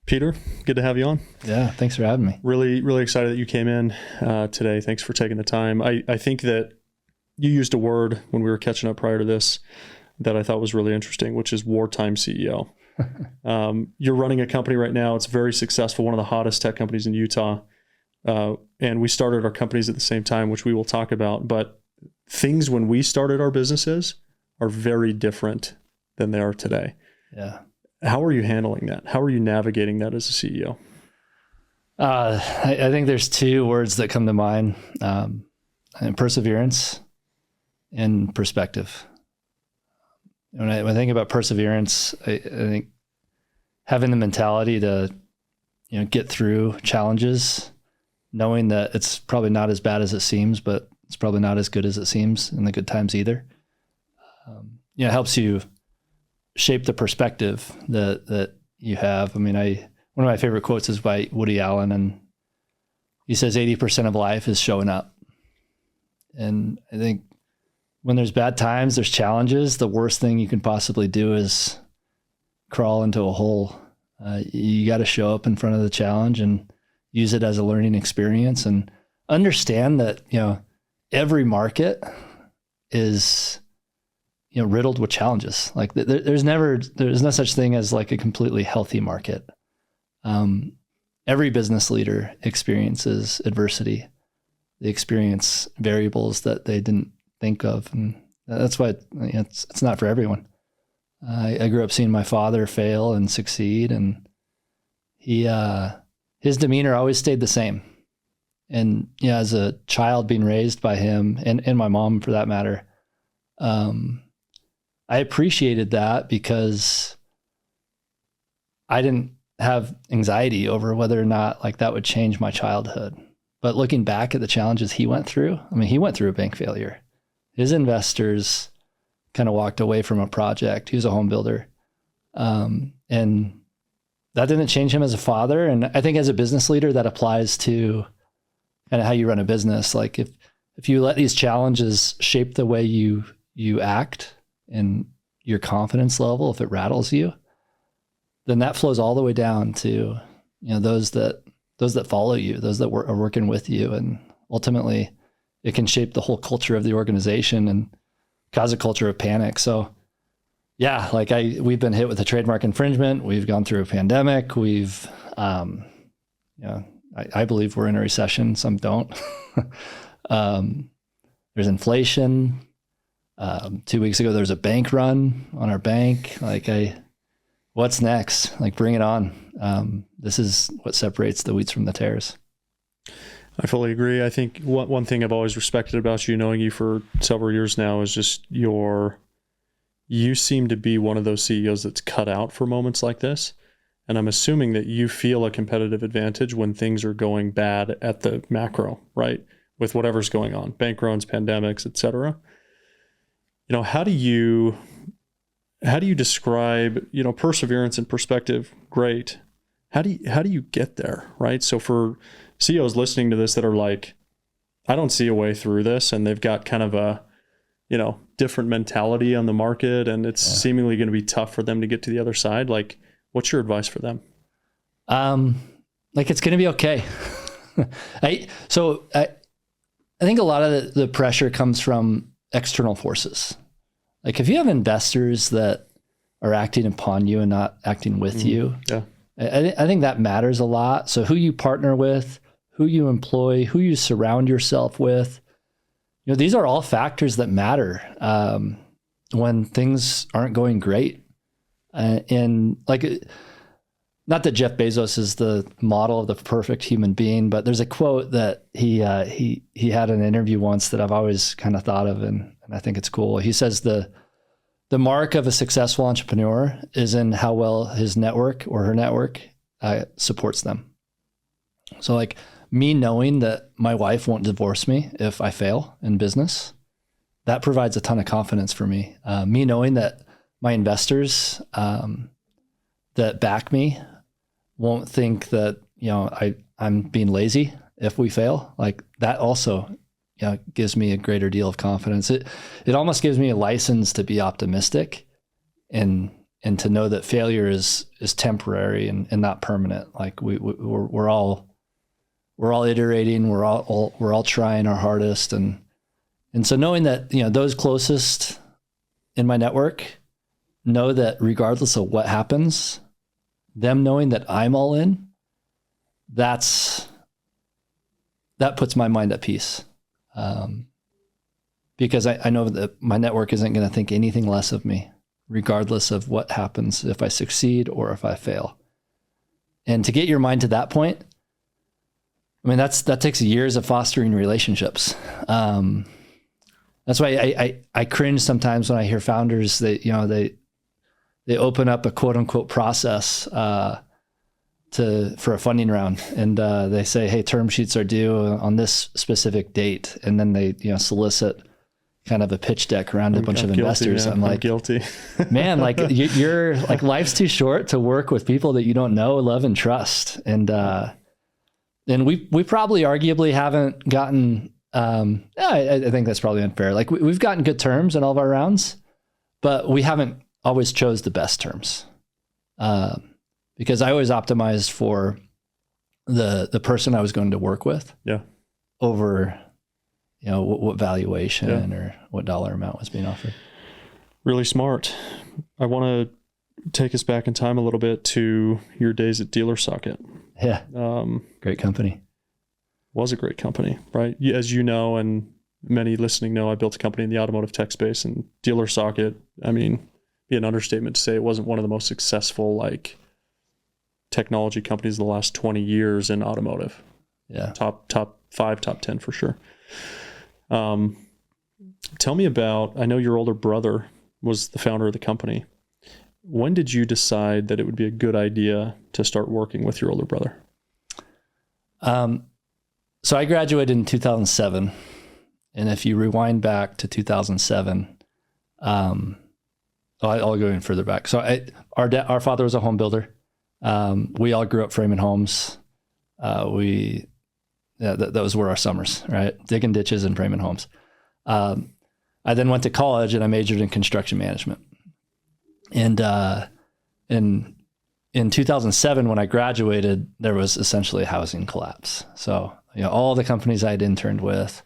Peter, good to have you on. Yeah, thanks for having me. Really, really excited that you came in today. Thanks for taking the time. I think that you used a word when we were catching up prior to this that I thought was really interesting, which is wartime CEO. You're running a company right now. It's very successful, one of the hottest tech companies in Utah. And we started our companies at the same time, which we will talk about. But things when we started our businesses are very different than they are today. Yeah. How are you handling that? How are you navigating that as a CEO? I think there's two words that come to mind, and perseverance and perspective. When I think about perseverance, I think having the mentality to, get through challenges, knowing that it's probably not as bad as it seems, but it's probably not as good as it seems in the good times either. It helps you shape the perspective that you have. I mean, one of my favorite quotes is by Woody Allen, and he says 80% of life is showing up. And I think when there's bad times, there's challenges, the worst thing you can possibly do is crawl into a hole. You got to show up in front of the challenge and use it as a learning experience, and understand that, every market is, riddled with challenges. Like there's no such thing as like a completely healthy market. Every business leader experiences adversity. They experience variables that they didn't think of. And that's why it's not for everyone. I grew up seeing my father fail and succeed, and his demeanor always stayed the same. And as a child being raised by him and my mom for that matter, I appreciated that because I didn't have anxiety over whether or not like that would change my childhood. But looking back at the challenges he went through, he went through a bank failure. His investors kind of walked away from a project. He was a home builder. And that didn't change him as a father. And I think as a business leader, that applies to kind of how you run a business. Like if you let these challenges shape the way you act and your confidence level, if it rattles you, then that flows all the way down to, those that follow you, those that are working with you. And ultimately it can shape the whole culture of the organization and cause a culture of panic. So yeah, we've been hit with a trademark infringement. We've gone through a pandemic. We've, I believe we're in a recession. Some don't. There's inflation. 2 weeks ago, there was a bank run on our bank. What's next? Bring it on. This is what separates the wheats from the tares. I fully agree. I think one thing I've always respected about you, knowing you for several years now, is just you seem to be one of those CEOs that's cut out for moments like this. And I'm assuming that you feel a competitive advantage when things are going bad at the macro, right? With whatever's going on, bank runs, pandemics, et cetera. How do you describe, perseverance and perspective? Great. How do you get there, right? So for CEOs listening to this that are like, I don't see a way through this, and they've got kind of a, different mentality on the market, and it's seemingly going to be tough for them to get to the other side. What's your advice for them? It's going to be okay. I think a lot of the pressure comes from external forces. If you have investors that are acting upon you and not acting with you, I think that matters a lot. So who you partner with, who you employ, who you surround yourself with, these are all factors that matter when things aren't going great. And not that Jeff Bezos is the model of the perfect human being, but there's a quote that he had in an interview once that I've always kind of thought of, and I think it's cool. He says the mark of a successful entrepreneur is in how well his network or her network supports them. So me knowing that my wife won't divorce me if I fail in business, that provides a ton of confidence for me. Me knowing that my investors that back me won't think that, I'm being lazy if we fail. That also gives me a greater deal of confidence. It almost gives me a license to be optimistic and and to know that failure is temporary and not permanent. Like we're all iterating, we're all trying our hardest. And so knowing that, those closest in my network know that regardless of what happens, them knowing that I'm all in, that puts my mind at peace. Because I know that my network isn't going to think anything less of me, regardless of what happens, if I succeed or if I fail. And to get your mind to that point, I mean, that takes years of fostering relationships. That's why I cringe sometimes when I hear founders that, they open up a quote unquote process for a funding round, and they say, hey, term sheets are due on this specific date. And then they, solicit kind of a pitch deck around a bunch of investors. Man. I'm like, guilty. Man, like you're like, life's too short to work with people that you don't know, love, and trust. And we probably arguably haven't gotten, I think that's probably unfair. Like we've gotten good terms in all of our rounds, but we haven't always chose the best terms. Because I always optimized for the person I was going to work with. Yeah. Over, what valuation or what dollar amount was being offered. Really smart. I want to take us back in time a little bit to your days at DealerSocket. Yeah. Great company. Was a great company, right? As you know, and many listening know, I built a company in the automotive tech space, and DealerSocket, I mean, be an understatement to say it wasn't one of the most successful, technology companies in the last 20 years in automotive. Yeah. Top 5, top 10 for sure. Tell me about, I know your older brother was the founder of the company. When did you decide that it would be a good idea to start working with your older brother? So I graduated in 2007. And if you rewind back to 2007, I'll go even further back. So our father was a home builder. We all grew up framing homes. That was where our summers, right? Digging ditches and framing homes. I then went to college and I majored in construction management. And in 2007, when I graduated, there was essentially a housing collapse. So, all the companies I had interned with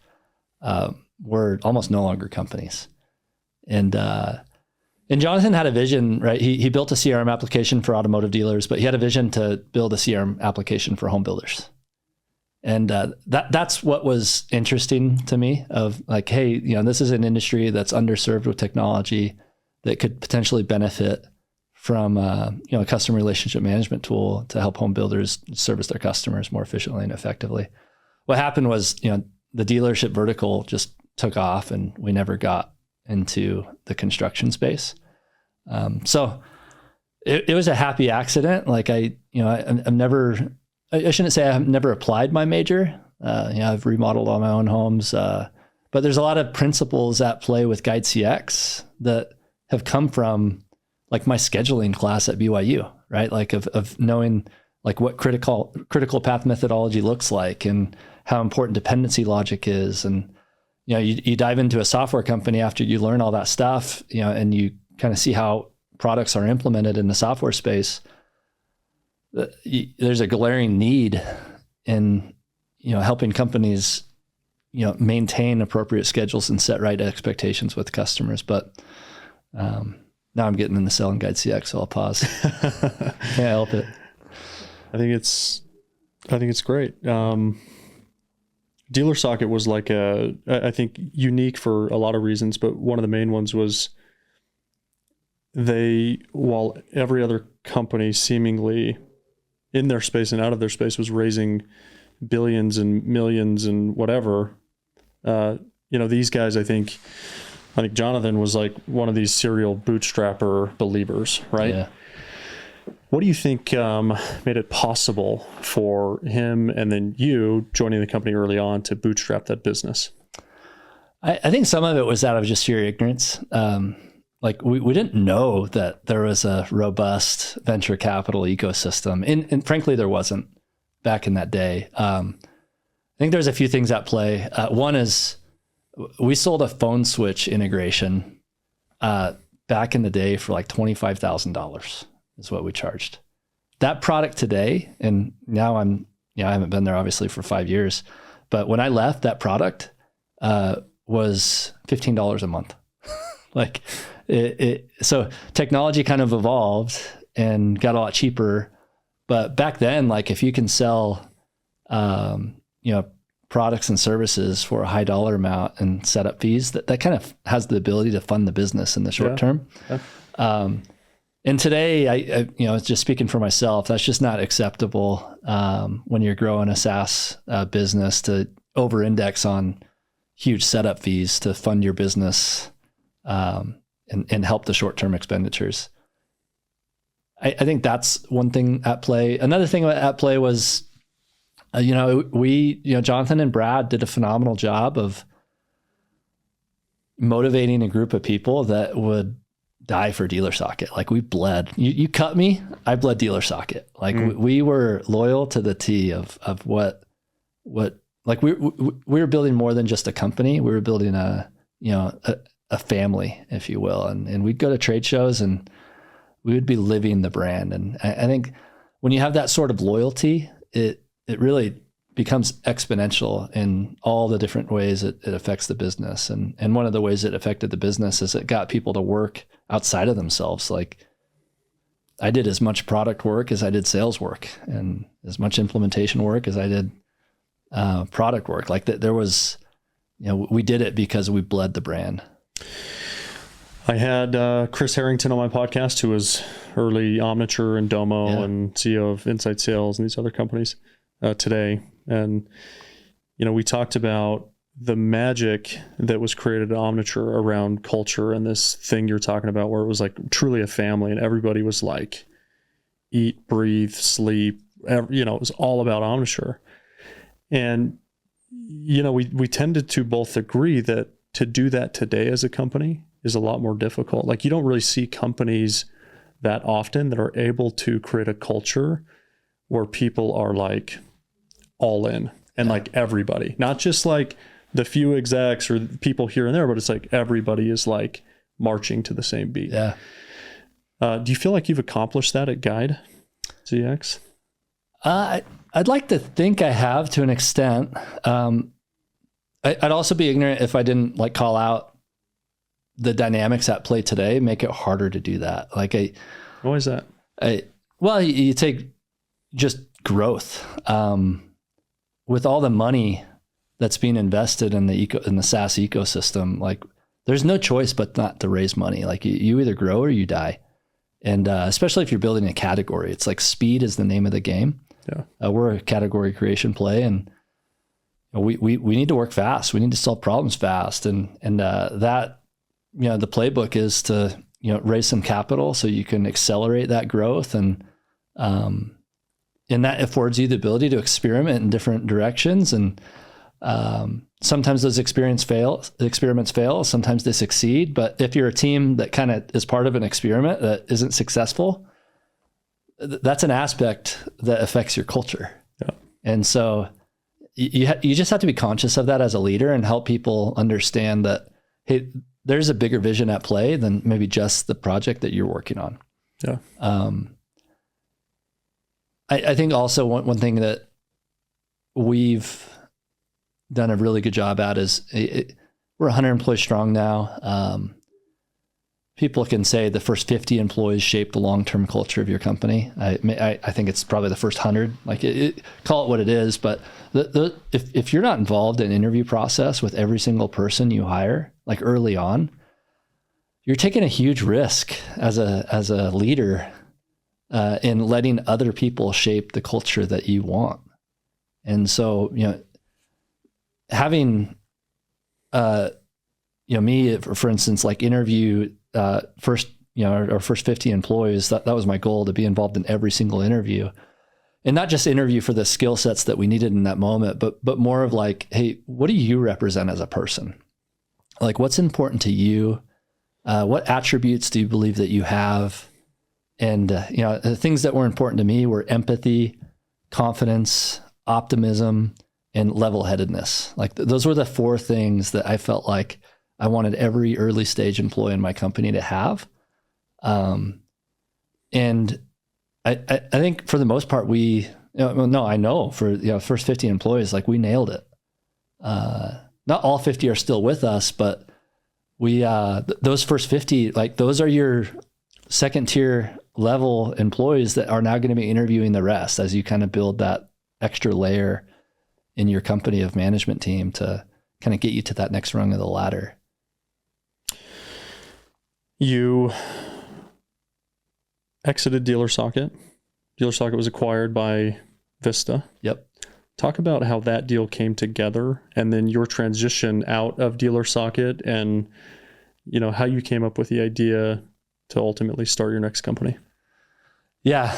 were almost no longer companies. And Jonathan had a vision, right? He built a CRM application for automotive dealers, but he had a vision to build a CRM application for home builders. And that's what was interesting to me of like, hey, this is an industry that's underserved with technology that could potentially benefit from a customer relationship management tool to help home builders service their customers more efficiently and effectively. What happened was, the dealership vertical just took off and we never got into the construction space. So it was a happy accident. Like I shouldn't say I've never applied my major. I've remodeled all my own homes. But there's a lot of principles at play with GUIDEcx that have come from like my scheduling class at BYU, right? Like of knowing like what critical path methodology looks like and how important dependency logic is. And, you dive into a software company after you learn all that stuff, and you kind of see how products are implemented in the software space. There's a glaring need in, helping companies, maintain appropriate schedules and set right expectations with customers. But now I'm getting into selling GUIDEcx, so I'll pause. Can't help it. I think it's great. DealerSocket was I think unique for a lot of reasons, but one of the main ones was while every other company seemingly in their space and out of their space was raising billions and millions and whatever, these guys, I think Jonathan was like one of these serial bootstrapper believers, right? Yeah. What do you think made it possible for him and then you joining the company early on to bootstrap that business? I think some of it was out of just sheer ignorance. Like we didn't know that there was a robust venture capital ecosystem. And frankly, there wasn't back in that day. I think there's a few things at play. One is we sold a phone switch integration back back in the day for like $25,000 is what we charged. That product today, and now I haven't been there obviously for 5 years, but when I left, that product was $15 a month. Like so technology kind of evolved and got a lot cheaper. But back then, like if you can sell, products and services for a high dollar amount and set up fees, that kind of has the ability to fund the business in the short term. Yeah. And today, I just speaking for myself, that's just not acceptable when you're growing a SaaS business to over-index on huge setup fees to fund your business and help the short-term expenditures. I think that's one thing at play. Another thing at play was, Jonathan and Brad did a phenomenal job of motivating a group of people that would die for DealerSocket. Like we bled. You cut me, I bled DealerSocket. Like we were loyal to the T of what like we were building more than just a company. We were building a family, if you will. And we'd go to trade shows and we would be living the brand. And I think when you have that sort of loyalty, it really becomes exponential in all the different ways it affects the business. And one of the ways it affected the business is it got people to work outside of themselves. Like I did as much product work as I did sales work and as much implementation work as I did product work. Like there was, we did it because we bled the brand. I had Chris Harrington on my podcast, who was early Omniture and Domo and CEO of Insight Sales and these other companies today. And, we talked about the magic that was created at Omniture around culture and this thing you're talking about where it was like truly a family and everybody was like eat, breathe, sleep, it was all about Omniture. And, we tended to both agree that to do that today as a company is a lot more difficult. Like you don't really see companies that often that are able to create a culture where people are like all in and like everybody, not just like the few execs or people here and there, but it's like everybody is like marching to the same beat. Yeah. Do you feel like you've accomplished that at GUIDEcx? I'd like to think I have to an extent. I'd also be ignorant if I didn't like call out the dynamics at play today, make it harder to do that. Like why is that? You take just growth, with all the money that's being invested in the SaaS ecosystem. Like there's no choice but not to raise money. Like you either grow or you die. And, especially if you're building a category, it's like speed is the name of the game. Yeah. We're a category creation play and we need to work fast. We need to solve problems fast. And that, the playbook is to, raise some capital so you can accelerate that growth. And that affords you the ability to experiment in different directions. And sometimes those experiments fail, sometimes they succeed. But if you're a team that kind of is part of an experiment that isn't successful, that's an aspect that affects your culture. Yeah. And so you just have to be conscious of that as a leader and help people understand that, hey, there's a bigger vision at play than maybe just the project that you're working on. Yeah. I think also one thing that we've done a really good job at is we're 100 employees strong now. People can say the first 50 employees shape the long-term culture of your company. I think it's probably the first 100. Like call it what it is, but if you're not involved in an interview process with every single person you hire, like early on, you're taking a huge risk as a leader in letting other people shape the culture that you want. And so, having me, for instance, like interview first, our first 50 employees, that was my goal, to be involved in every single interview. And not just interview for the skill sets that we needed in that moment, but more of like, hey, what do you represent as a person? Like, what's important to you? What attributes do you believe that you have? And, the things that were important to me were empathy, confidence, optimism, and level-headedness. Like those were the 4 things that I felt like I wanted every early stage employee in my company to have. And I think for the most part, I know for first 50 employees, like we nailed it. Not all 50 are still with us, but we those first 50, like those are your second tier level employees that are now going to be interviewing the rest as you kind of build that extra layer in your company of management team to kind of get you to that next rung of the ladder. You exited DealerSocket. DealerSocket was acquired by Vista. Yep. Talk about how that deal came together and then your transition out of DealerSocket and, how you came up with the idea to ultimately start your next company. Yeah.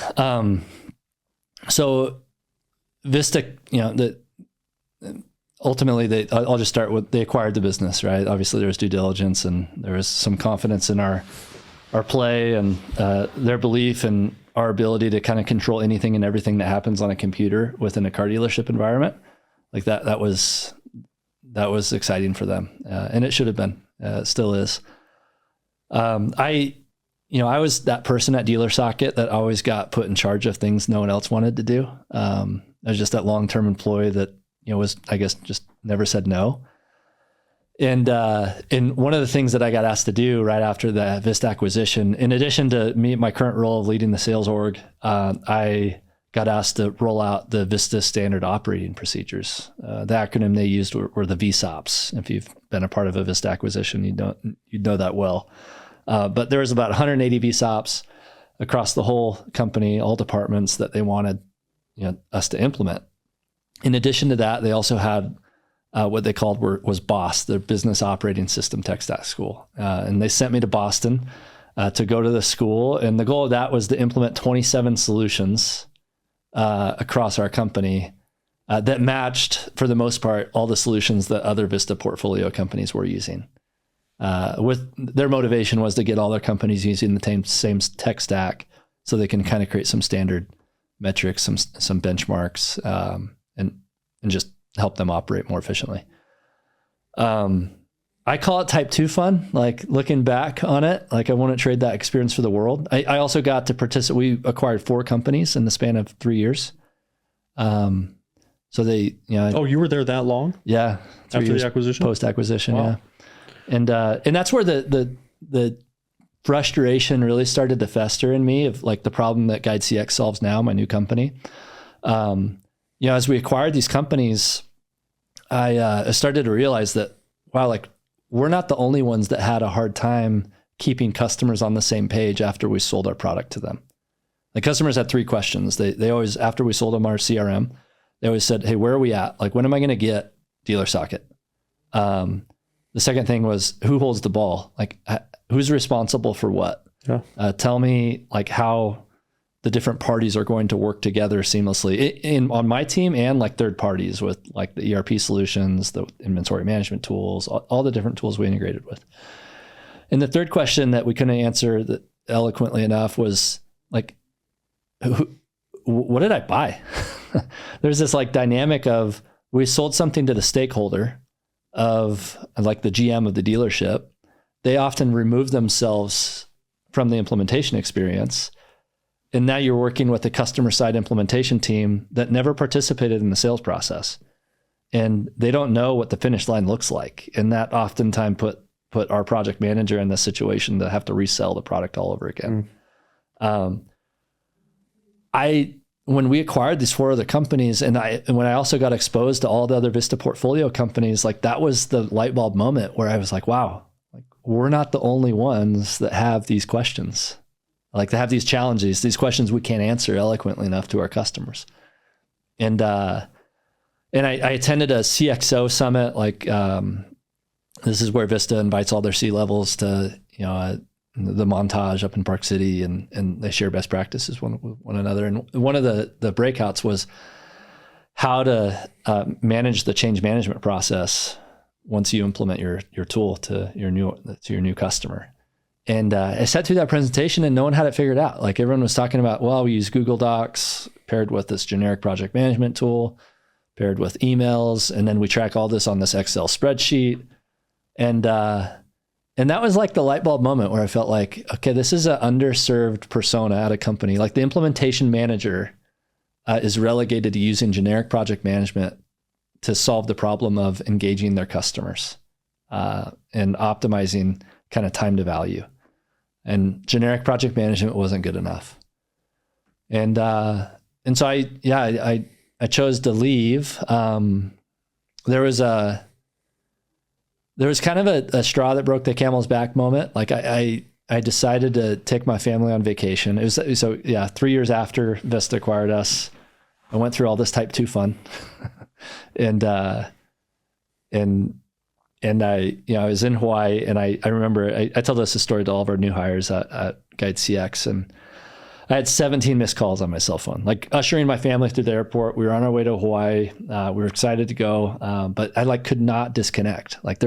So Vista, ultimately I'll just start with, they acquired the business, right? Obviously there was due diligence and there was some confidence in our play and their belief in our ability to kind of control anything and everything that happens on a computer within a car dealership environment. Like that was exciting for them. And it should have been, it still is. I was that person at DealerSocket that always got put in charge of things no one else wanted to do. I was just that long-term employee that, was, I guess, just never said no. And one of the things that I got asked to do right after the Vista acquisition, in addition to my current role of leading the sales org, I got asked to roll out the Vista standard operating procedures. The acronym they used were the VSOPs. If you've been a part of a Vista acquisition, you'd know that well. But there was about 180 VSOPs across the whole company, all departments that they wanted us to implement. In addition to that, they also had what they called was BOSS, their Business Operating System Tech Stack School. And they sent me to Boston to go to the school. And the goal of that was to implement 27 solutions across our company that matched, for the most part, all the solutions that other Vista portfolio companies were using. With their motivation was to get all their companies using the same tech stack so they can kind of create some standard metrics, some benchmarks, and just help them operate more efficiently. I call it type 2 fun, like looking back on it, like I wouldn't trade that experience for the world. I also got to participate. We acquired 4 companies in the span of 3 years. So they, Oh, you were there that long? Yeah. After the acquisition? Post-acquisition, wow. Yeah. And that's where the frustration really started to fester in me of like the problem that GUIDEcx solves now, my new company. As we acquired these companies, I started to realize that, wow, like we're not the only ones that had a hard time keeping customers on the same page after we sold our product to them. The customers had 3 questions. They always, after we sold them our CRM, they always said, hey, where are we at? Like, when am I going to get DealerSocket? The second thing was, who holds the ball? Like, who's responsible for what? Yeah. Tell me like how the different parties are going to work together seamlessly on my team and like third parties with like the ERP solutions, the inventory management tools, all the different tools we integrated with. And the third question that we couldn't answer that eloquently enough was like, what did I buy? There's this like dynamic of we sold something to the stakeholder of like the GM of the dealership. They often remove themselves from the implementation experience. And now you're working with a customer side implementation team that never participated in the sales process. And they don't know what the finish line looks like. And that oftentimes put our project manager in the situation to have to resell the product all over again. When we acquired these 4 other companies and when I also got exposed to all the other Vista portfolio companies, like that was the light bulb moment where I was like, wow, like we're not the only ones that have these questions. Like they have these challenges, these questions we can't answer eloquently enough to our customers. And I attended a CXO summit. Like this is where Vista invites all their C-levels to, the Montage up in Park City and they share best practices with one another. And one of the breakouts was how to manage the change management process once you implement your tool to your new customer. And I sat through that presentation and no one had it figured out. Like everyone was talking about, well, we use Google Docs paired with this generic project management tool, paired with emails. And then we track all this on this Excel spreadsheet. And And that was like the light bulb moment where I felt like, okay, this is an underserved persona at a company. Like the implementation manager is relegated to using generic project management to solve the problem of engaging their customers and optimizing kind of time to value. And generic project management wasn't good enough. And so I chose to leave. There was kind of a straw that broke the camel's back moment. Like I decided to take my family on vacation. It was 3 years after Vista acquired us. I went through all this type 2 fun, and I was in Hawaii, and I remember I tell this story to all of our new hires at GUIDEcx, and I had 17 missed calls on my cell phone, like ushering my family through the airport. We were on our way to Hawaii. We were excited to go, but I could not disconnect. Like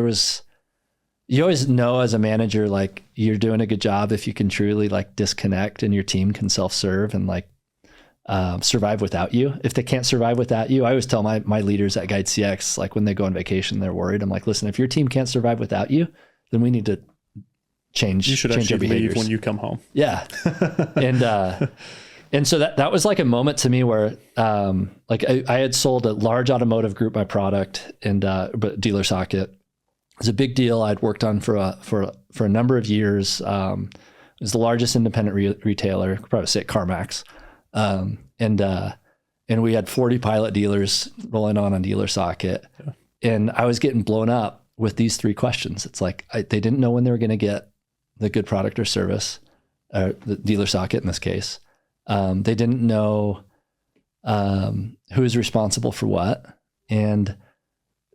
you always know as a manager, like you're doing a good job if you can truly disconnect and your team can self-serve and survive without you. If they can't survive without you, I always tell my leaders at GUIDEcx, like when they go on vacation, they're worried. I'm like, listen, if your team can't survive without you, then we need to change. You should change actually leave when you come home. Yeah. And so that was like a moment to me where I had sold a large automotive group my product, and but DealerSocket. It was a big deal I'd worked on for a number of years. It was the largest independent retailer, could probably say CarMax. And we had 40 pilot dealers rolling on DealerSocket. Yeah. And I was getting blown up with these 3 questions. It's like, they didn't know when they were going to get the good product or service, the DealerSocket in this case. They didn't know who was responsible for what. And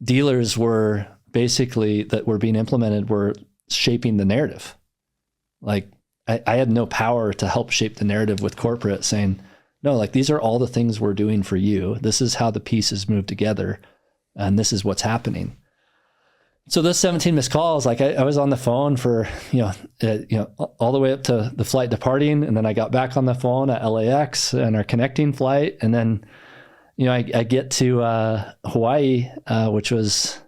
dealers were basically, that were being implemented, were shaping the narrative. Like I had no power to help shape the narrative with corporate, saying, no, like these are all the things we're doing for you. This is how the pieces move together, and this is what's happening. So those 17 missed calls, like I was on the phone for, all the way up to the flight departing. And then I got back on the phone at LAX and our connecting flight. And then, I get to Hawaii, which was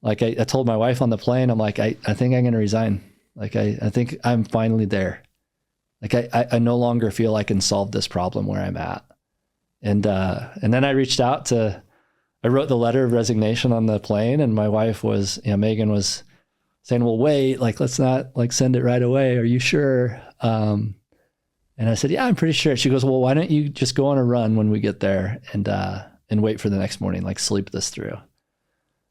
like, I told my wife on the plane, I'm like, I think I'm going to resign. Like, I think I'm finally there. Like I no longer feel I can solve this problem where I'm at. And then I reached out I wrote the letter of resignation on the plane, and my wife was, Megan was saying, well, wait, let's not send it right away. Are you sure? And I said, yeah, I'm pretty sure. She goes, well, why don't you just go on a run when we get there and wait for the next morning, sleep this through.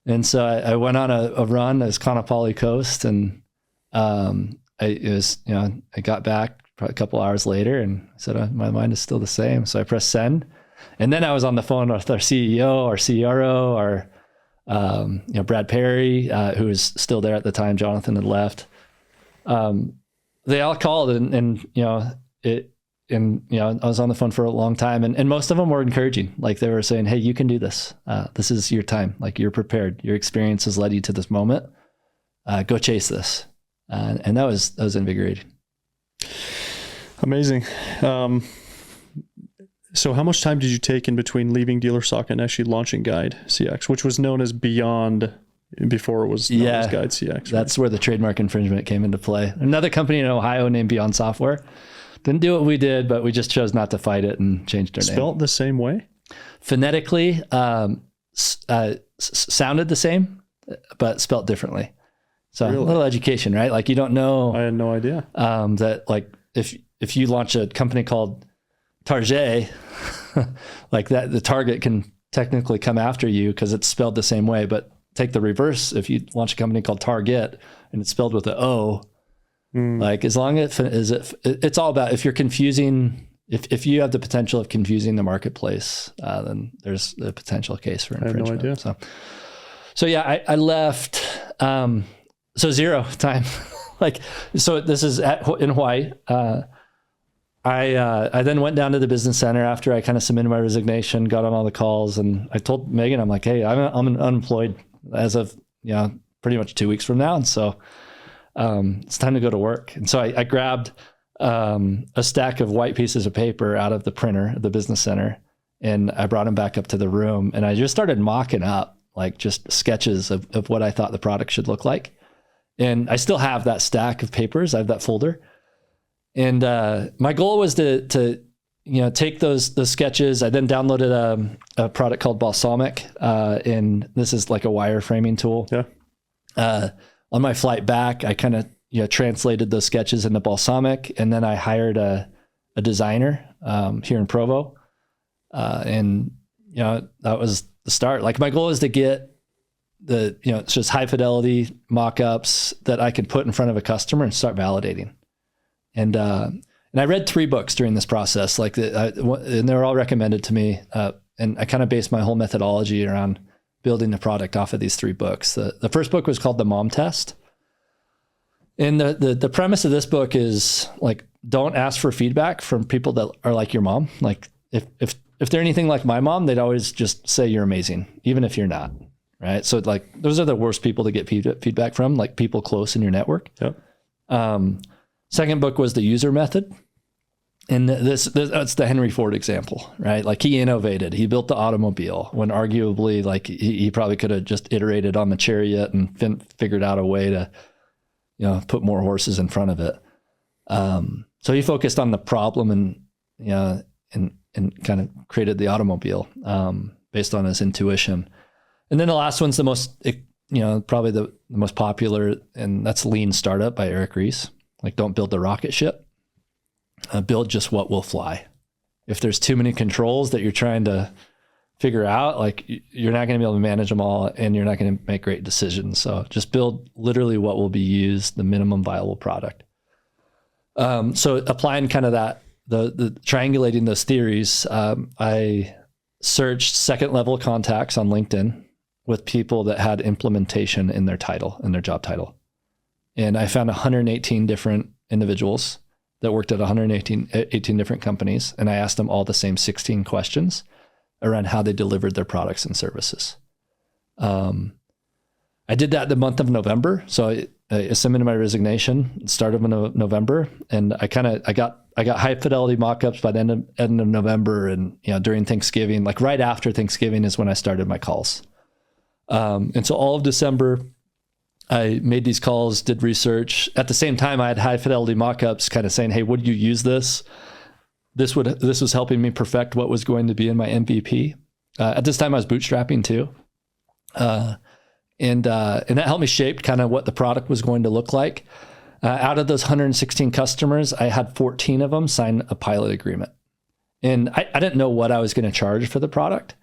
And so I went on a run as Kaanapali Coast, and I got back probably a couple hours later and said, my mind is still the same. So I pressed send. And then I was on the phone with our CEO, our CRO, our Brad Perry, who was still there at the time. Jonathan had left. They all called, and I was on the phone for a long time, and most of them were encouraging. Like they were saying, hey, you can do this. This is your time. Like you're prepared. Your experience has led you to this moment. Go chase this. And that was invigorating. Amazing. So how much time did you take in between leaving DealerSocket and actually launching GUIDEcx, which was known as Beyond before it was known as GUIDEcx? Right? That's where the trademark infringement came into play. Another company in Ohio named Beyond Software didn't do what we did, but we just chose not to fight it and changed our name. Spelled the same way? Phonetically, sounded the same, but spelled differently. So really? A little education, right? Like you don't know. I had no idea. That like if you launch a company called Target, like that, the target can technically come after you because it's spelled the same way. But take the reverse. If you launch a company called Target and it's spelled with an O, like as long as it's all about, if you're confusing, if you have the potential of confusing the marketplace, then there's a potential case for infringement. I have no idea. So yeah, I left. So 0 time. So this is in Hawaii. I then went down to the business center after I kind of submitted my resignation, got on all the calls, and I told Megan, I'm like, hey, I'm unemployed as of, pretty much 2 weeks from now. And so it's time to go to work. And so I grabbed a stack of white pieces of paper out of the printer at the business center, and I brought them back up to the room, and I just started mocking up just sketches of what I thought the product should look like. And I still have that stack of papers. I have that folder. And my goal was to take those sketches. I then downloaded a product called Balsamic, and this is like a wireframing tool. Yeah. On my flight back, I kind of translated those sketches into Balsamic, and then I hired a designer here in Provo, and that was the start. Like my goal is to get it's just high fidelity mock-ups that I can put in front of a customer and start validating. And I read 3 books during this process, and they were all recommended to me. And I kind of based my whole methodology around building the product off of these 3 books. The first book was called The Mom Test. And the premise of this book is like, don't ask for feedback from people that are like your mom. Like if they're anything like my mom, they'd always just say you're amazing, even if you're not. Right. So like those are the worst people to get feedback from, like people close in your network. Yep. Second book was The User Method. And that's the Henry Ford example, right? Like he innovated, he built the automobile when arguably like he probably could have just iterated on the chariot and figured out a way to, put more horses in front of it. So he focused on the problem and kind of created the automobile based on his intuition. And then the last one's the most, probably the most popular, and that's Lean Startup by Eric Ries. Like, don't build the rocket ship, build just what will fly. If there's too many controls that you're trying to figure out, like you're not going to be able to manage them all, and you're not going to make great decisions. So just build literally what will be used, the minimum viable product. So applying kind of that, the triangulating those theories, I searched second level contacts on LinkedIn with people that had implementation in their title, in their job title. And I found 118 different individuals that worked at 18 different companies. And I asked them all the same 16 questions around how they delivered their products and services. I did that the month of November. So I submitted my resignation at the start of November. And I got high fidelity mock-ups by the end of November. And during Thanksgiving, like right after Thanksgiving is when I started my calls. And so all of December, I made these calls, did research. At the same time, I had high fidelity mock-ups kind of saying, hey, would you use this? This was helping me perfect what was going to be in my MVP. At this time, I was bootstrapping too. And that helped me shape kind of what the product was going to look like. Out of those 116 customers, I had 14 of them sign a pilot agreement. And I didn't know what I was going to charge for the product,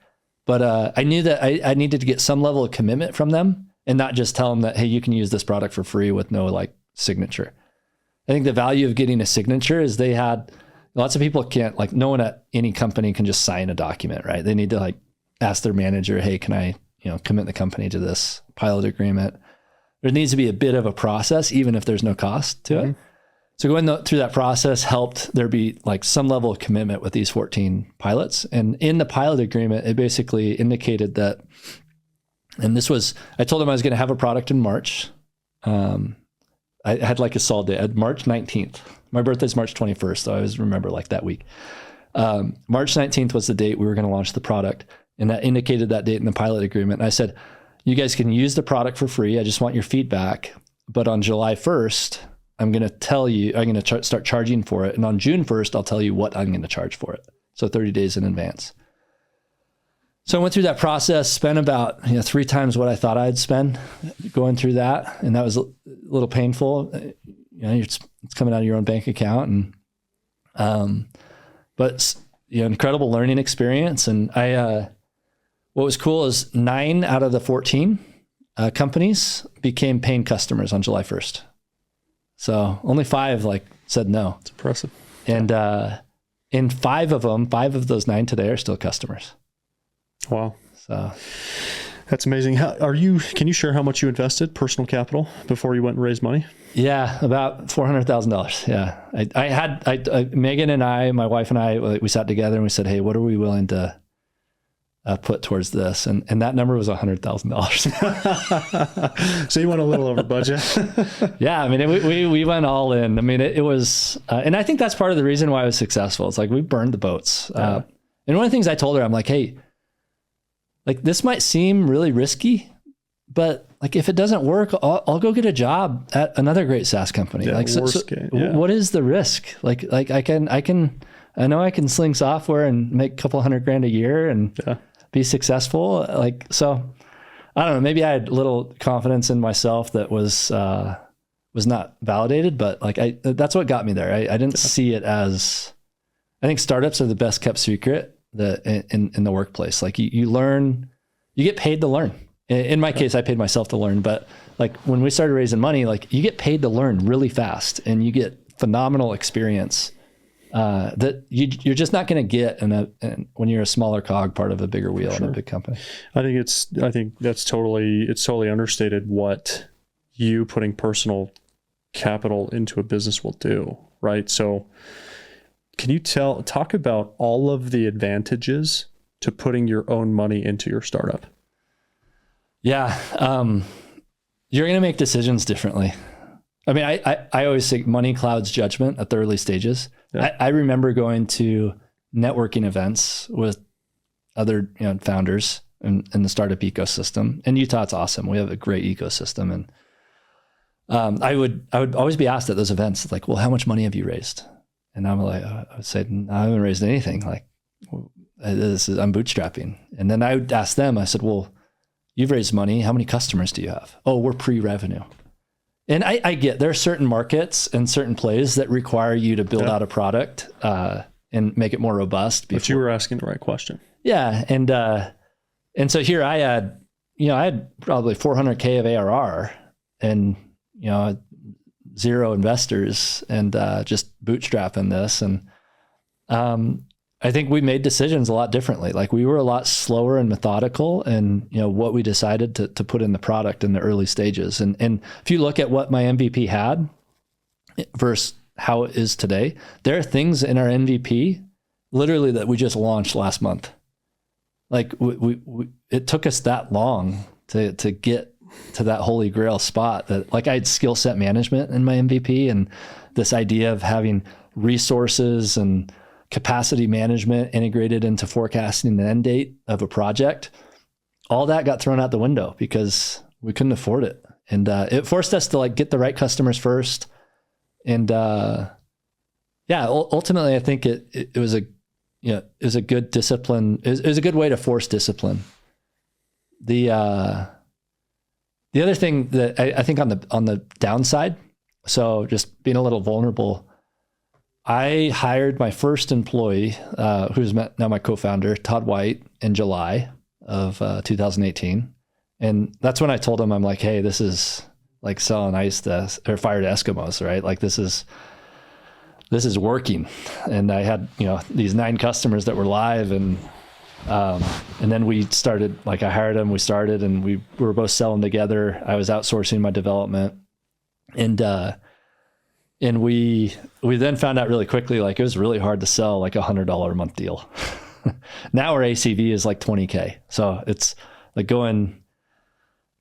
but I knew that I needed to get some level of commitment from them and not just tell them that, hey, you can use this product for free with no like signature. I think the value of getting a signature is they had, lots of people can't, like no one at any company can just sign a document, right? They need to like ask their manager, hey, can I, commit the company to this pilot agreement? There needs to be a bit of a process, even if there's no cost to it. So going through that process helped there be like some level of commitment with these 14 pilots. And in the pilot agreement, it basically indicated that, and this was, I told them I was going to have a product in March. I had like a solid day, March 19th. My birthday's March 21st, so I always remember like that week. March 19th was the date we were going to launch the product. And that indicated that date in the pilot agreement. And I said, you guys can use the product for free. I just want your feedback. But on July 1st, I'm going to tell you, I'm going to start charging for it. And on June 1st, I'll tell you what I'm going to charge for it. So 30 days in advance. So I went through that process, spent about 3 times what I thought I'd spend going through that. And that was a little painful. It's coming out of your own bank account. And, but incredible learning experience. And what was cool is 9 out of the 14 companies became paying customers on July 1st. So only 5 said no. It's impressive. And in 5 of those 9 today are still customers. Wow. So that's amazing. Can you share how much you invested, personal capital, before you went and raised money? Yeah, about $400,000. Yeah. I had Megan and I, my wife and I, we sat together and we said, hey, what are we willing to put towards this? And that number was $100,000. So you went a little over budget. Yeah. I mean, we went all in. I mean, it was, and I think that's part of the reason why I was successful. It's like, we burned the boats. And one of the things I told her, I'm like, hey, like this might seem really risky, but like, if it doesn't work, I'll go get a job at another great SaaS company. Yeah, like, what is the risk? Like I know I can sling software and make a couple $100,000 a year and be successful. Like, so I don't know, maybe I had a little confidence in myself that was not validated, but like, that's what got me there. I didn't see it as, I think startups are the best kept secret in the workplace. Like, you learn, you get paid to learn. In my case, I paid myself to learn, but like, when we started raising money, like, you get paid to learn really fast and you get phenomenal experience that you're just not going to get when you're a smaller cog part of a bigger wheel in a big company. I think it's totally understated what you putting personal capital into a business will do, right? So can you talk about all of the advantages to putting your own money into your startup? Yeah. You're going to make decisions differently. I mean, I always say money clouds judgment at the early stages. Yeah. I remember going to networking events with other founders in the startup ecosystem. In Utah, it's awesome. We have a great ecosystem. And I would always be asked at those events, like, well, how much money have you raised? And I'm like, I would say, no, I haven't raised anything. Like, I'm bootstrapping. And then I would ask them, I said, well, you've raised money. How many customers do you have? Oh, we're pre-revenue. And I get there are certain markets and certain plays that require you to build out a product and make it more robust. But you were asking the right question. Yeah. And so here I had probably $400K of ARR and, 0 investors and just bootstrapping this. And I think we made decisions a lot differently. Like, we were a lot slower and methodical and, what we decided to put in the product in the early stages. And if you look at what my MVP had versus how it is today, there are things in our MVP literally that we just launched last month. Like, it took us that long to get to that holy grail spot that, like, I had skill set management in my MVP and this idea of having resources and capacity management integrated into forecasting the end date of a project. All that got thrown out the window because we couldn't afford it. And it forced us to get the right customers first. And ultimately I think it was a good discipline. It was a good way to force discipline. The other thing that I think on the downside, so just being a little vulnerable, I hired my first employee, who's now my co-founder, Todd White, in July of 2018. And that's when I told him, I'm like, hey, this is like selling ice or fire to Eskimos, right? Like, this is working. And I had, these 9 customers that were live, and then we started, like, I hired him, we started, and we were both selling together. I was outsourcing my development. And we then found out really quickly, like, it was really hard to sell like $100 a month deal. Now our ACV is like 20K. So it's like going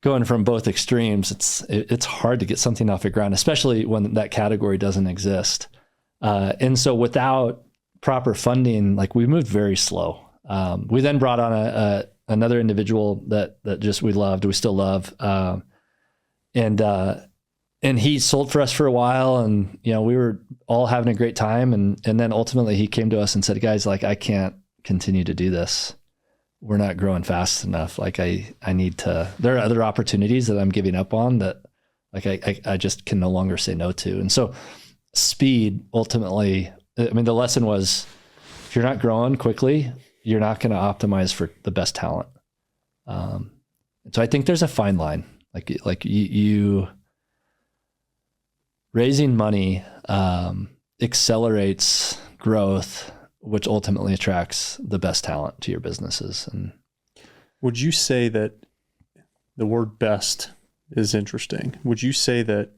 from both extremes. It's hard to get something off the ground, especially when that category doesn't exist. And so without proper funding, like, we moved very slow. We then brought on another individual that we still love. And he sold for us for a while, and, we were all having a great time. And then ultimately he came to us and said, guys, like, I can't continue to do this. We're not growing fast enough. Like, I need to, there are other opportunities that I'm giving up on that, like, I just can no longer say no to. And so speed, ultimately, I mean, the lesson was, if you're not growing quickly, you're not going to optimize for the best talent. So I think there's a fine line. Like you raising money accelerates growth, which ultimately attracts the best talent to your businesses. And would you say that the word best is interesting? Would you say that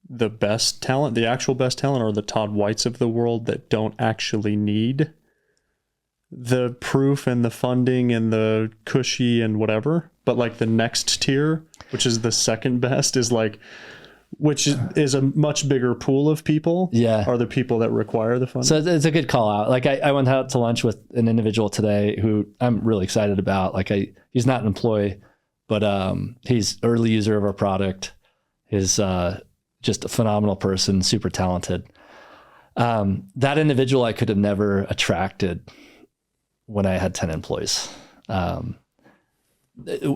the best talent, the actual best talent, are the Todd Whites of the world that don't actually need the proof and the funding and the cushy and whatever, but like the next tier, which is the second best, is like, which is a much bigger pool of people, are the people that require the funding? So it's a good call out. Like, I went out to lunch with an individual today who I'm really excited about. Like, he's not an employee but he's early user of our product. He's just a phenomenal person, super talented. That individual I could have never attracted when I had 10 employees.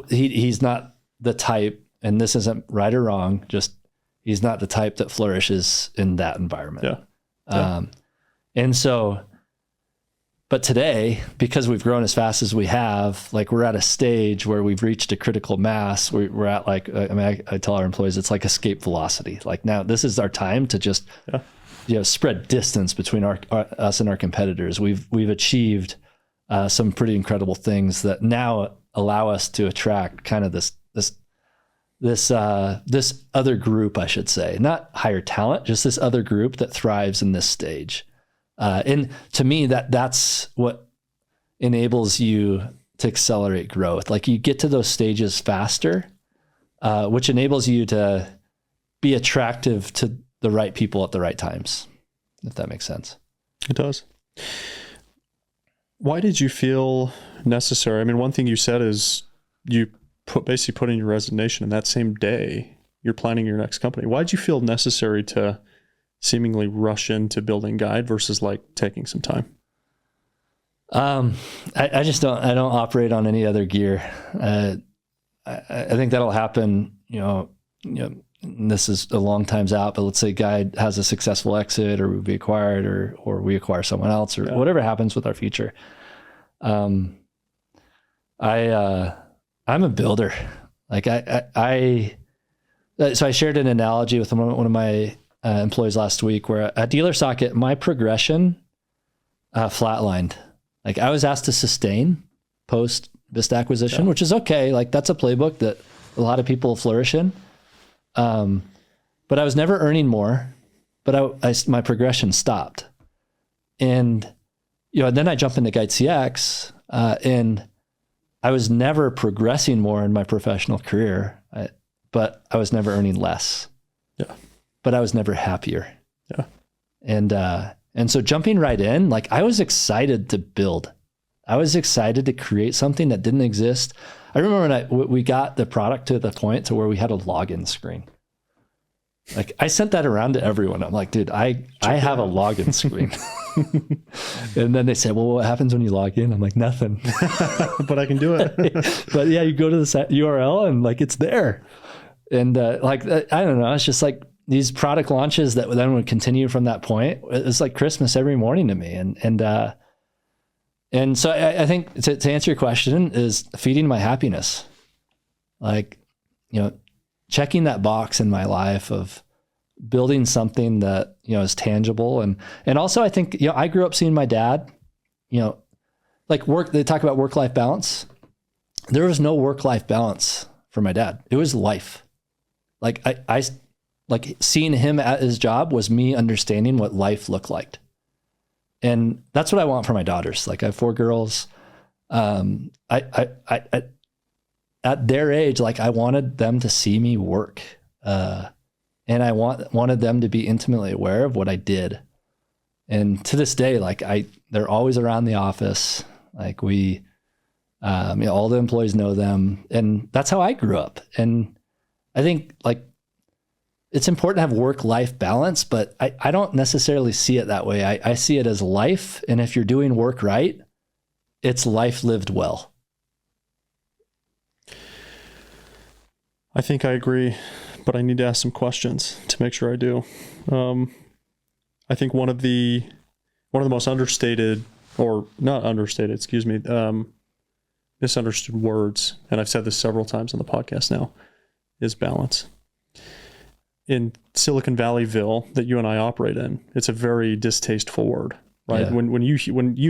He's not the type, and this isn't right or wrong, just he's not the type that flourishes in that environment. Yeah. And so, but today, because we've grown as fast as we have, like we're at a stage where we've reached a critical mass. We're at like, I mean, I tell our employees, it's like escape velocity. Like now this is our time to just, spread distance between us and our competitors. We've achieved some pretty incredible things that now allow us to attract kind of this other group, I should say, not higher talent, just this other group that thrives in this stage. And to me, that's what enables you to accelerate growth. Like you get to those stages faster, which enables you to be attractive to the right people at the right times, if that makes sense. It does. Why did you feel necessary? I mean, one thing you said is you basically put in your resignation, and that same day you're planning your next company. Why did you feel necessary to seemingly rush into building Guide versus like taking some time? I just don't operate on any other gear. I think that'll happen, and this is a long time's out, but let's say Guide has a successful exit, or we be acquired, or we acquire someone else, or whatever happens with our future. I'm a builder. Like so I shared an analogy with one of my employees last week where at DealerSocket, my progression flatlined. Like I was asked to sustain post Vista acquisition, which is okay. Like that's a playbook that a lot of people flourish in. But I was never earning more, but my progression stopped. And, then I jumped into GUIDEcx, and I was never progressing more in my professional career, but I was never earning less. Yeah. But I was never happier. Yeah. And so jumping right in, like I was excited to build. I was excited to create something that didn't exist. I remember when we got the product to the point to where we had a login screen. Like I sent that around to everyone. I'm like, dude, I have a login screen. And then they said, well, what happens when you log in? I'm like, nothing. But I can do it. But yeah, you go to the URL and like it's there. And I don't know. It's just like these product launches that then would continue from that point. It's like Christmas every morning to me. And so I think to answer your question is feeding my happiness. Like, checking that box in my life of building something that, is tangible. And also I think, I grew up seeing my dad, like they talk about work-life balance. There was no work-life balance for my dad. It was life. Like I like seeing him at his job was me understanding what life looked like. And that's what I want for my daughters. Like I have 4 girls. At their age, like I wanted them to see me work. And I wanted them to be intimately aware of what I did. And to this day, like they're always around the office. Like we, all the employees know them, and that's how I grew up. And I think like it's important to have work-life balance, but I don't necessarily see it that way. I see it as life. And if you're doing work right, it's life lived well. I think I agree, but I need to ask some questions to make sure I do. I think one of the most understated, or not understated, misunderstood words, and I've said this several times on the podcast now, is balance. In Silicon Valleyville that you and I operate in, it's a very distasteful word, right? Yeah. When you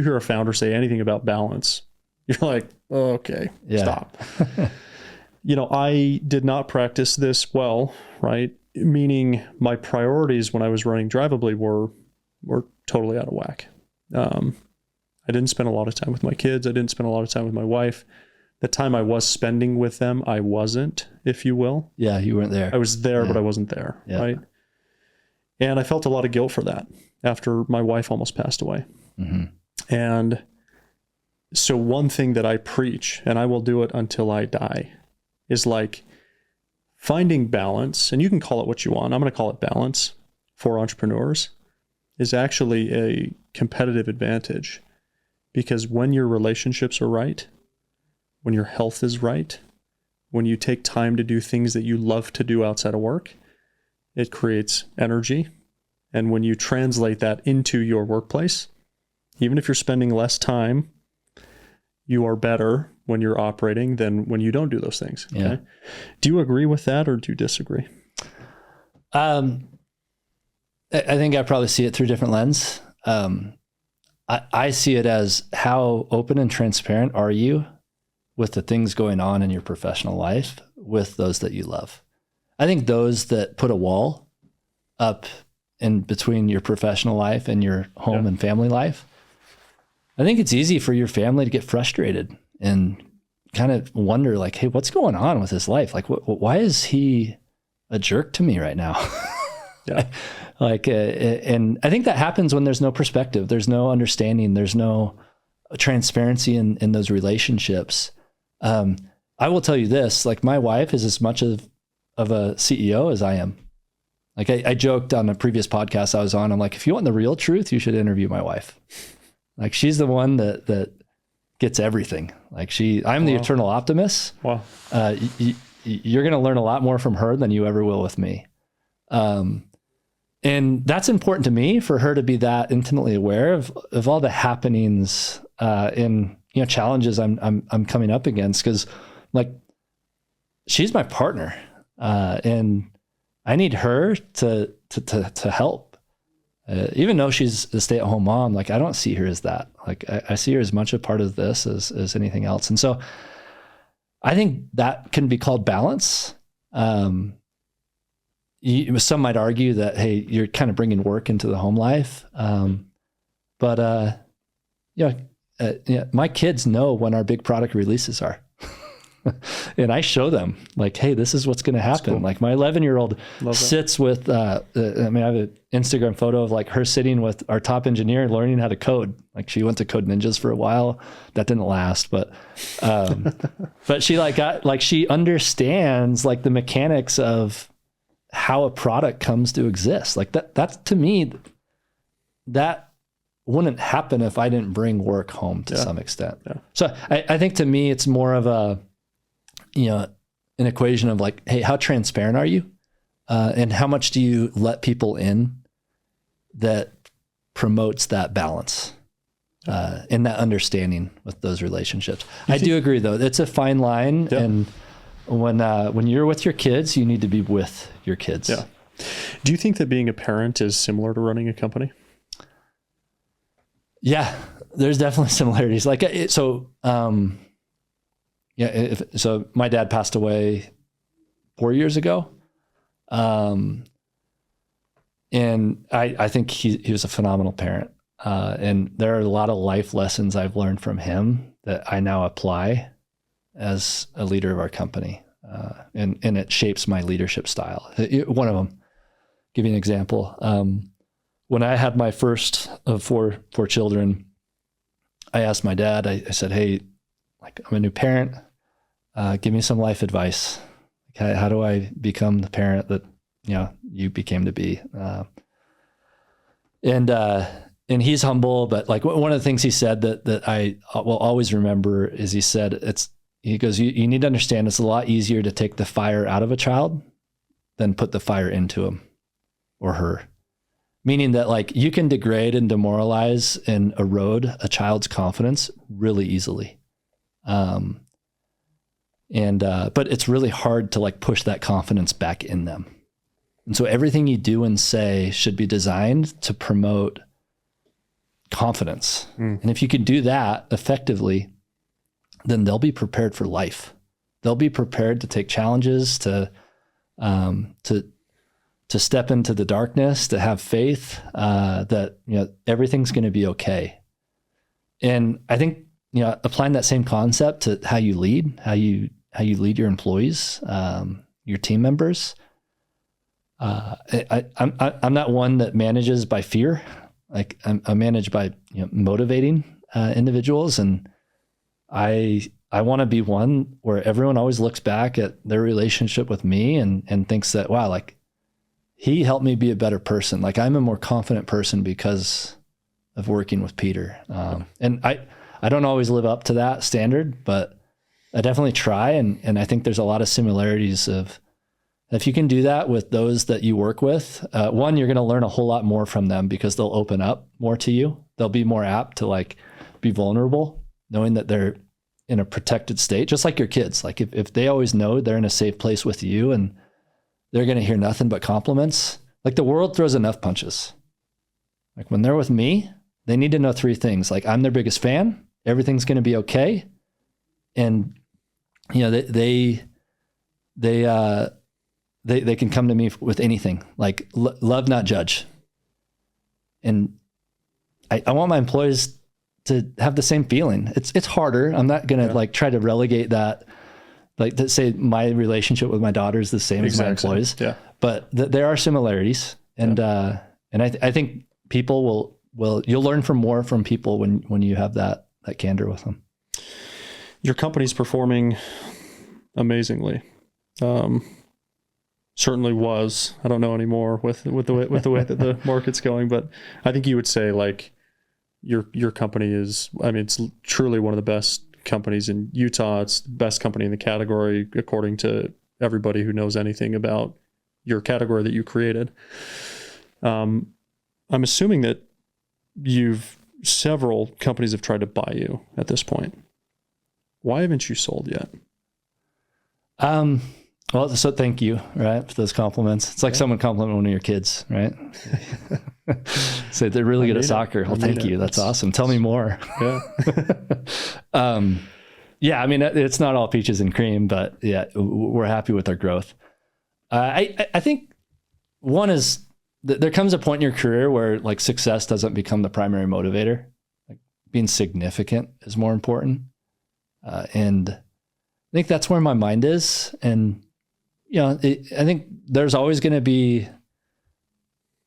hear a founder say anything about balance, you're like, oh, okay, stop. I did not practice this well, right? Meaning my priorities when I was running Drivably were totally out of whack. I didn't spend a lot of time with my kids. I didn't spend a lot of time with my wife. The time I was spending with them, I wasn't, if you will. Yeah, you weren't there. I was there, but I wasn't there, right? And I felt a lot of guilt for that after my wife almost passed away. Mm-hmm. And so one thing that I preach, and I will do it until I die, is like finding balance, and you can call it what you want. I'm going to call it balance for entrepreneurs, is actually a competitive advantage, because when your relationships are right, when your health is right, when you take time to do things that you love to do outside of work, it creates energy. And when you translate that into your workplace, even if you're spending less time, you are better when you're operating than when you don't do those things. Okay? Yeah. Do you agree with that, or do you disagree? I think I probably see it through a different lens. I see it as, how open and transparent are you with the things going on in your professional life with those that you love? I think those that put a wall up in between your professional life and your home and family life, I think it's easy for your family to get frustrated and kind of wonder, like, hey, what's going on with his life? Like, why is he a jerk to me right now? Yeah. And I think that happens when there's no perspective, there's no understanding, there's no transparency in those relationships. I will tell you this, like, my wife is as much of a CEO as I am. Like, I joked on a previous podcast I was on, I'm like, if you want the real truth, you should interview my wife. Like, she's the one that gets everything. Like, I'm the eternal optimist. Wow. You're going to learn a lot more from her than you ever will with me. And that's important to me, for her to be that intimately aware of all the happenings, in, challenges I'm coming up against. 'Cause, like, she's my partner, and I need her to help. Even though she's a stay-at-home mom, like, I don't see her as that. Like, I see her as much a part of this as anything else. And so I think that can be called balance. Some might argue that, hey, you're kind of bringing work into the home life. But my kids know when our big product releases are. And I show them, like, hey, this is what's going to happen. Cool. Like, my 11-year-old sits with, I have an Instagram photo of, like, her sitting with our top engineer learning how to code. Like, she went to Code Ninjas for a while. That didn't last, but she she understands, like, the mechanics of how a product comes to exist. Like, that's, to me, that wouldn't happen if I didn't bring work home to some extent. Yeah. So I think, to me, it's more of an equation of, like, hey, how transparent are you? And how much do you let people in that promotes that balance and that understanding with those relationships? I do agree, though. It's a fine line. Yep. And when you're with your kids, you need to be with your kids. Yeah. Do you think that being a parent is similar to running a company? Yeah, there's definitely similarities. Like, so my dad passed away 4 years ago. And I think he was a phenomenal parent. And there are a lot of life lessons I've learned from him that I now apply as a leader of our company. And it shapes my leadership style. One of them, give you an example. When I had my first of four children, I asked my dad, I said, hey, like, I'm a new parent. Give me some life advice. How do I become the parent that, you became to be? And he's humble, but, like, one of the things he said that I will always remember is, he goes, you need to understand, it's a lot easier to take the fire out of a child than put the fire into him or her. Meaning that, like, you can degrade and demoralize and erode a child's confidence really easily. But it's really hard to, like, push that confidence back in them. And so everything you do and say should be designed to promote confidence. And if you can do that effectively, then they'll be prepared for life. They'll be prepared to take challenges, to step into the darkness, to have faith that everything's going to be okay. And I think applying that same concept to how you lead, how you lead your employees, your team members. I'm not one that manages by fear. Like, I manage by motivating individuals, and I I want to be one where everyone always looks back at their relationship with me and thinks that, wow, like he helped me be a better person. Like I'm a more confident person because of working with Peter. And I don't always live up to that standard, but I definitely try. And I think there's a lot of similarities of, if you can do that with those that you work with, one, you're going to learn a whole lot more from them because they'll open up more to you. They'll be more apt to like be vulnerable, knowing that they're in a protected state, just like your kids. Like if they always know they're in a safe place with you and they're going to hear nothing but compliments, like the world throws enough punches. Like when they're with me, they need to know 3 things. Like I'm their biggest fan, everything's going to be okay. And you know, they can come to me with anything, like love, not judge. And I want my employees to have the same feeling. It's harder. I'm not going to like try to relegate that, like to say my relationship with my daughter is the same as my employees, but there are similarities. And, and I think people you'll learn more from people when you have that candor with them. Your company's performing amazingly. Certainly was. I don't know anymore with the way that the market's going, but I think you would say like your company is, I mean, it's truly one of the best companies in Utah. It's the best company in the category, according to everybody who knows anything about your category that you created. I'm assuming that several companies have tried to buy you at this point. Why haven't you sold yet? Well, so thank you, right, for those compliments. It's like someone complimenting one of your kids, right? Say they're really good at soccer. Well, thank you. That's awesome. Tell me more. Yeah. Yeah, I mean, it's not all peaches and cream, but yeah, we're happy with our growth. I think one is there comes a point in your career where like success doesn't become the primary motivator. Like being significant is more important. And I think that's where my mind is. And you know, I think there's always going to be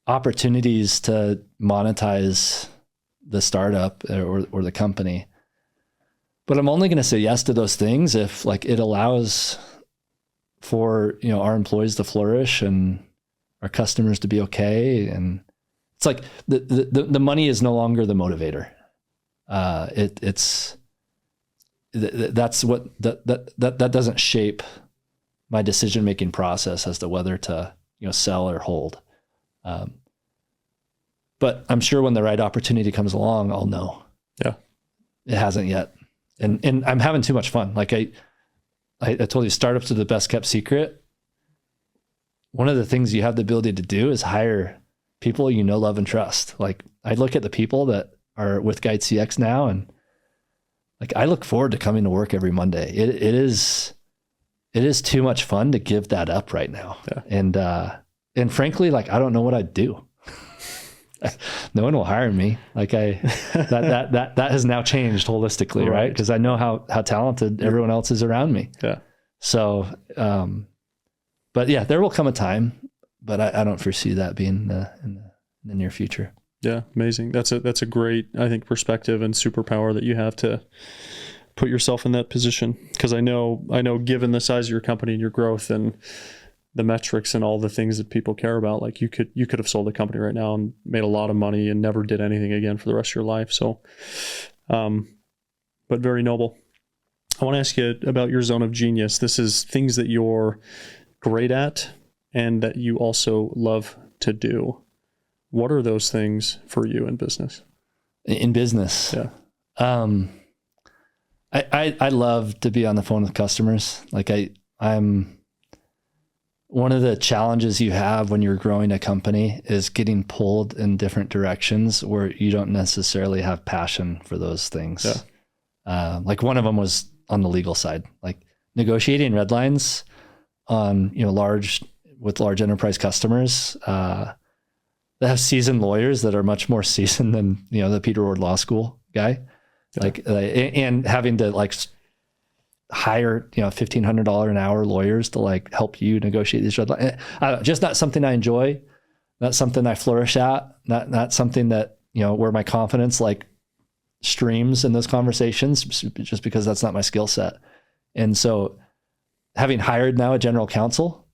opportunities to monetize the startup or the company. But I'm only going to say yes to those things if like it allows for, you know, our employees to flourish and our customers to be okay. And it's like the money is no longer the motivator. That's what that doesn't shape my decision-making process as to whether to, you know, sell or hold. But I'm sure when the right opportunity comes along, I'll know. Yeah. It hasn't yet. And I'm having too much fun. Like I told you, startups are the best kept secret. One of the things you have the ability to do is hire people you know, love, and trust. Like I look at the people that are with GUIDEcx now, and like I look forward to coming to work every Monday. It is too much fun to give that up right now. Yeah. And frankly, like I don't know what I'd do. No one will hire me. Like that has now changed holistically, right? Because I know how talented everyone else is around me. Yeah. So, but yeah, there will come a time, but I don't foresee that being in the near future. Yeah, amazing. That's a great, I think, perspective and superpower that you have to put yourself in that position. Because I know, given the size of your company and your growth and the metrics and all the things that people care about, like you could have sold a company right now and made a lot of money and never did anything again for the rest of your life. So, but very noble. I want to ask you about your zone of genius. This is things that you're great at and that you also love to do. What are those things for you in business? In business? Yeah. I love to be on the phone with customers. Like I'm one of the challenges you have when you're growing a company is getting pulled in different directions where you don't necessarily have passion for those things. Yeah. Like one of them was on the legal side, like negotiating red lines on, you know, large enterprise customers, that have seasoned lawyers that are much more seasoned than, you know, the Peter Ward Law School guy. Yeah. Like, and having to like hire, you know, $1,500 an hour lawyers to like help you negotiate these red lines. Just not something I enjoy, not something I flourish at, not something that, you know, where my confidence like streams in those conversations just because that's not my skill set. And so having hired now a general counsel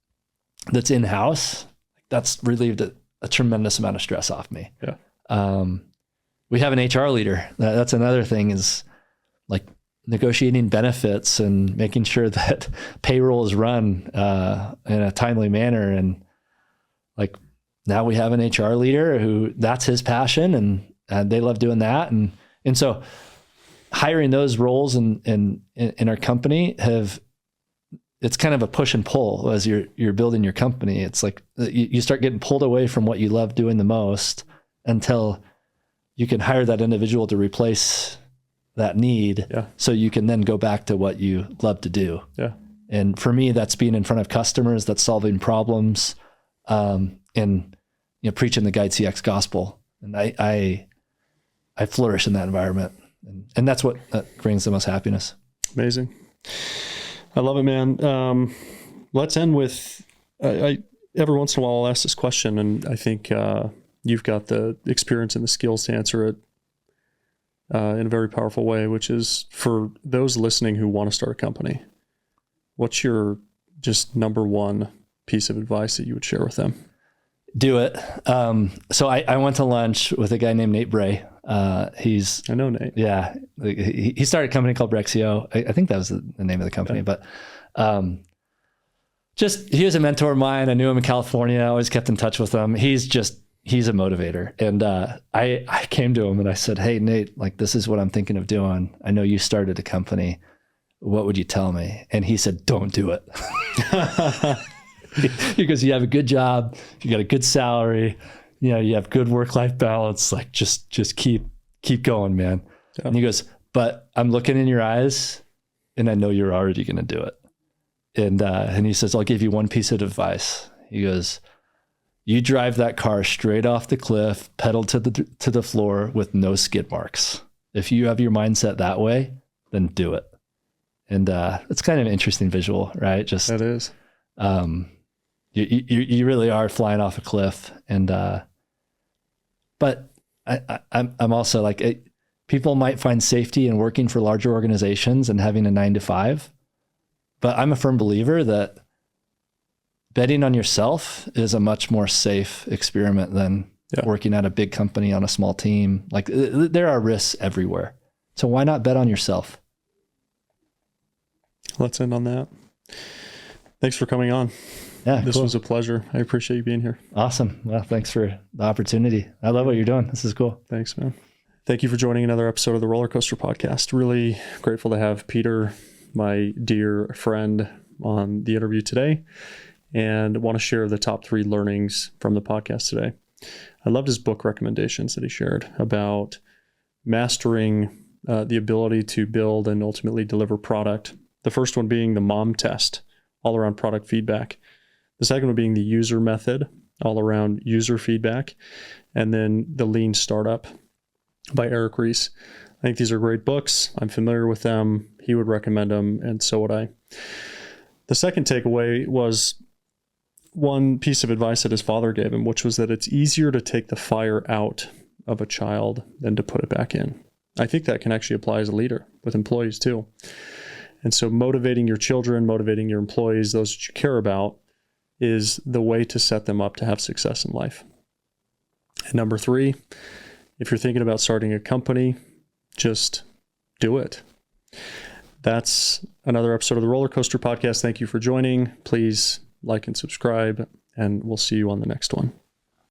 that's in-house, that's relieved a tremendous amount of stress off me. Yeah. We have an HR leader. That's another thing, is like negotiating benefits and making sure that payroll is run in a timely manner. And like now we have an HR leader who that's his passion, and they love doing that. And so hiring those roles in our company it's kind of a push and pull as you're building your company. It's like you start getting pulled away from what you love doing the most until you can hire that individual to replace that need. Yeah. So you can then go back to what you love to do. Yeah. And for me, that's being in front of customers, that's solving problems, and preaching the GUIDEcx gospel. And I flourish in that environment, and that's what brings the most happiness. Amazing. I love it, man. Let's end with, I every once in a while I'll ask this question, and I think you've got the experience and the skills to answer it in a very powerful way, which is for those listening who want to start a company, what's your just number one piece of advice that you would share with them? Do it. So I went to lunch with a guy named Nate Bray. I know Nate. Yeah. He started a company called Brexio. I think that was the name of the company, but he was a mentor of mine. I knew him in California. I always kept in touch with him. He's a motivator. And I came to him and I said, "Hey, Nate, like, this is what I'm thinking of doing. I know you started a company. What would you tell me?" And he said, "Don't do it." Because you have a good job, you got a good salary, you have good work-life balance, like just keep going, man. Yeah. And he goes, "But I'm looking in your eyes and I know you're already going to do it." And he says, "I'll give you one piece of advice." He goes, "You drive that car straight off the cliff, pedal to the floor with no skid marks. If you have your mindset that way, then do it." And it's kind of an interesting visual, right? Just that is. You really are flying off a cliff, and but I'm also like, people might find safety in working for larger organizations and having a 9-to-5, but I'm a firm believer that betting on yourself is a much more safe experiment than working at a big company on a small team. Like, there are risks everywhere, so why not bet on yourself? Let's end on that. Thanks for coming on. Yeah, this was a pleasure. I appreciate you being here. Awesome. Well, thanks for the opportunity. I love what you're doing. This is cool. Thanks, man. Thank you for joining another episode of the Rollercoaster podcast. Really grateful to have Peter, my dear friend, on the interview today, and want to share the top 3 learnings from the podcast today. I loved his book recommendations that he shared about mastering the ability to build and ultimately deliver product. The first one being the MOM test, all around product feedback. The second one being the user method, all around user feedback. And then the Lean Startup by Eric Ries. I think these are great books. I'm familiar with them. He would recommend them, and so would I. The second takeaway was one piece of advice that his father gave him, which was that it's easier to take the fire out of a child than to put it back in. I think that can actually apply as a leader with employees too. And so motivating your children, motivating your employees, those that you care about, is the way to set them up to have success in life. And number 3, if you're thinking about starting a company, just do it. That's another episode of the Rollercoaster podcast. Thank you for joining. Please like and subscribe, and we'll see you on the next one.